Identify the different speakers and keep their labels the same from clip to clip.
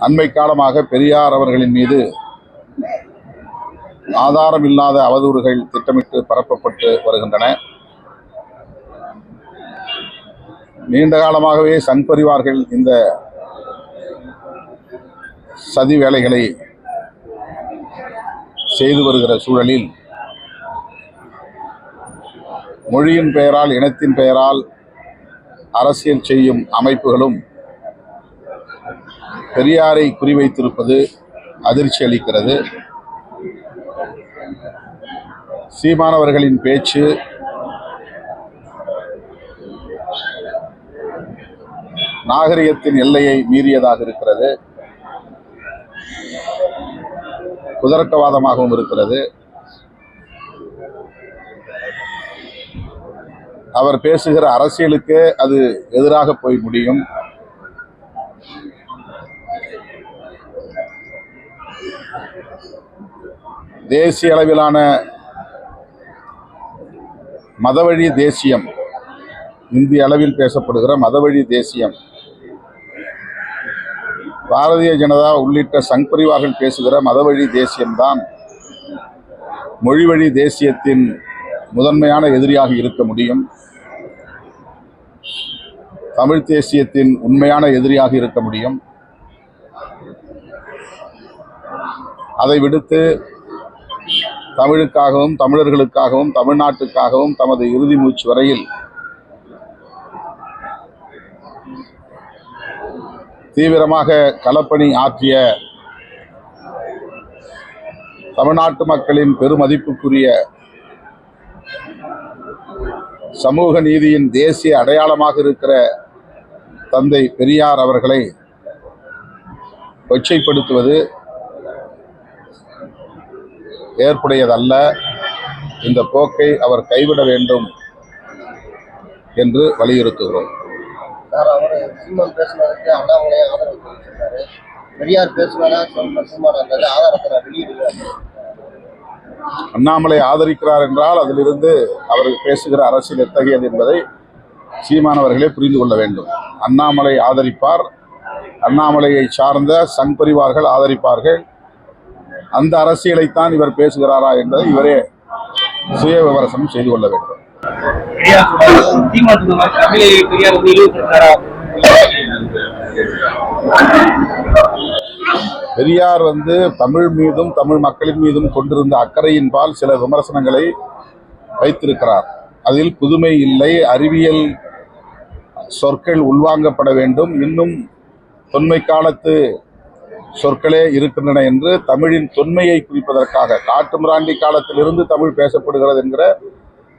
Speaker 1: அண்மை காலமாக பெரியார் அவர்களின் மீது ஆதாரம் இல்லாத அவதூறுகள் திட்டமிட்டு பரப்பப்பட்டு வருகின்றன. நீண்ட காலமாகவே சங் பரிவார்கள் இந்த சதி வேலைகளை செய்து வருகிற சூழலில் மொழியின் பெயரால், இனத்தின் பெயரால் அரசியல் செய்யும் அமைப்புகளும் பெரியாரை குறிவைத்திருப்பது அதிர்ச்சி அளிக்கிறது. சீமானவர்களின் பேச்சு நாகரிகத்தின் எல்லையை மீறியதாக இருக்கிறது, குதர்க்கவாதமாகவும் இருக்கிறது. அவர் பேசுகிற அரசியலுக்கு அது எதிராக போய் முடியும். தேசிய அளவிலான மதவழி தேசியம், இந்திய அளவில் பேசப்படுகிற மதவழி தேசியம், பாரதிய ஜனதா உள்ளிட்ட சங் பரிவார்கள் பேசுகிற மதவழி தேசியம்தான் மொழிவழி தேசியத்தின் முதன்மையான எதிரியாக இருக்க முடியும், தமிழ் தேசியத்தின் உண்மையான எதிரியாக இருக்க முடியும். அதை விடுத்து தமிழுக்காகவும், தமிழர்களுக்காகவும், தமிழ்நாட்டுக்காகவும் தமது இறுதி மூச்சு வரையில் தீவிரமாக களப்பணி ஆற்றிய தமிழ்நாட்டு மக்களின் பெருமதிப்புக்குரிய சமூக நீதியின் தேசிய அடையாளமாக இருக்கிற தந்தை பெரியார் அவர்களை கொச்சைப்படுத்துவது ஏற்புடையதல்ல. இந்த போக்கை அவர் கைவிட வேண்டும் என்று வலியுறுத்துகிறோம். அண்ணாமலை ஆதரிக்கிறார் என்றால் அதிலிருந்து அவர் பேசுகிற அரசியல் எத்தகையது என்பதை சீமானவர்களே புரிந்து கொள்ள வேண்டும். அண்ணாமலை ஆதரிப்பார், அண்ணாமலையை சார்ந்த சங் பரிவார்கள் ஆதரிப்பார்கள். அந்த அரசியலைத்தான் இவர் பேசுகிறாரா என்பதை இவரே சுய விமர்சனம் செய்து கொள்ள வேண்டும். பெரியார் தமிழ் மீதும் தமிழ் மக்களின் மீதும் கொண்டிருந்த அக்கறையின் பால் சில விமர்சனங்களை வைத்திருக்கிறார். அதில் புதுமை இல்லை, அறிவியல் சொற்கள் உள்வாங்கப்பட வேண்டும், இன்னும் தொன்மை காலத்து சொற்களே இருக்கின்றன என்று தமிழின் தொன்மையை குறிப்பதற்காக, காட்டுமிராண்டி காலத்திலிருந்து தமிழ் பேசப்படுகிறது என்கிற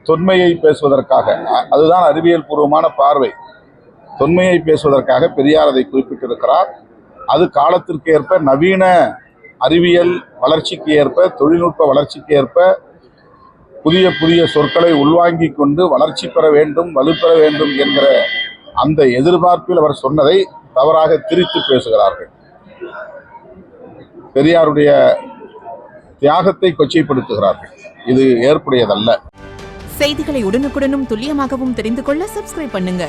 Speaker 1: தொன்மையை பேசுவதற்காக, அதுதான் அறிவியல் பூர்வமான பார்வை, தொன்மையை பேசுவதற்காக பெரியார் அதை குறிப்பிட்டிருக்கிறார். அது காலத்திற்கு ஏற்ப, நவீன அறிவியல் வளர்ச்சிக்கு ஏற்ப, தொழில்நுட்ப வளர்ச்சிக்கு ஏற்ப புதிய புதிய சொற்களை உள்வாங்கி கொண்டு வளர்ச்சி பெற வேண்டும், வலுப்பெற வேண்டும் என்கிற அந்த எதிர்பார்ப்பில் அவர் சொன்னதை தவறாக திரித்து பேசுகிறார்கள். பெரியாருடைய தியாகத்தை கொச்சைப்படுத்துகிறார்கள். இது ஏற்புடையதல்ல.
Speaker 2: செய்திகளை உடனுக்குடனும் துல்லியமாகவும் தெரிந்து கொள்ள சப்ஸ்கிரைப் பண்ணுங்க.